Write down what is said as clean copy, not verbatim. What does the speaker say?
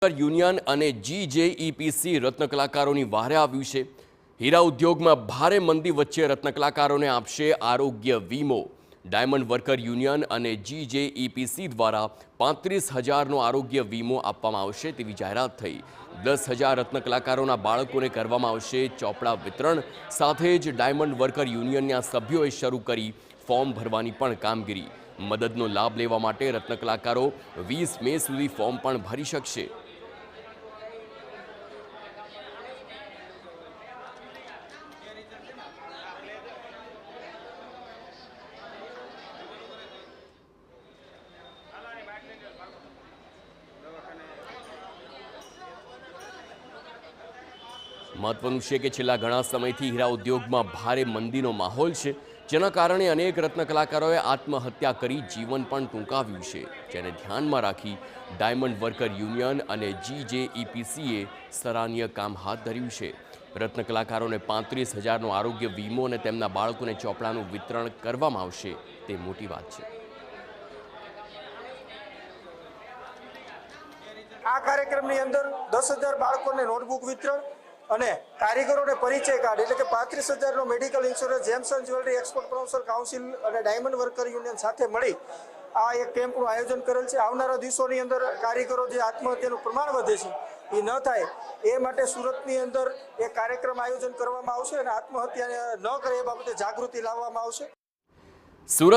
Union અને જીજેઈપીસી રત્નકલાકારોની વારે આવ્યું છે। હીરા ઉદ્યોગમાં ભારે મંદી વચ્ચે રત્નકલાકારોને આપશે આરોગ્ય વીમો। ડાયમંડ વર્કર યુનિયન અને જીજેઈપીસી દ્વારા 35,000નો આરોગ્ય વીમો આપવામાં આવશે તેવી જાહેરાત થઈ। 10,000 રત્નકલાકારોના બાળકોને કરવામાં આવશે ચોપડા વિતરણ। સાથે જ ડાયમંડ વર્કર યુનિયનના સભ્યોએ શરૂ કરી ફોર્મ ભરવાની પણ કામગીરી। મદદનો લાભ લેવા માટે રત્નકલાકારો 20 મે સુધી ફોર્મ પણ ભરી શકશે। મહત્વનું છે કે છેલ્લા ઘણા સમયથી હીરા ઉદ્યોગમાં ભારે મંદીનો માહોલ છે, જેના કારણે અનેક રત્નકલાકારોએ આત્મહત્યા કરી જીવન પણ ટૂંકાવ્યું છે, જેને ધ્યાનમાં રાખી ડાયમંડ વર્કર યુનિયન અને જીજેઈપીસીએ સરાહનીય કામ હાથ ધર્યું છે। રત્નકલાકારોને 35,000નો આરોગ્ય વીમો અને તેમના બાળકોને ચોપડાનું વિતરણ કરવામાં આવશે તે મોટી વાત છે। આ કાર્યક્રમની અંદર 10,000 બાળકોને નોટબુક વિતરણ અને કારીગરોને પરિચય કાર્ડ એટલે કે 35,000નો medical insurance gems and jewellery export promotion council અને ડાયમંડ વર્કર યુનિયન સાથે મળી આ એક કેમ્પનું આયોજન કરેલ છે। આવનારા દિવસોની અંદર કારીગરો જે આત્મહત્યાનું પ્રમાણ વધે છે એ ન થાય એ માટે સુરતની અંદર એક કાર્યક્રમ આયોજન કરવામાં આવશે અને આત્મહત્યા ન કરે એ બાબતે જાગૃતિ લાવવામાં આવશે। સુરત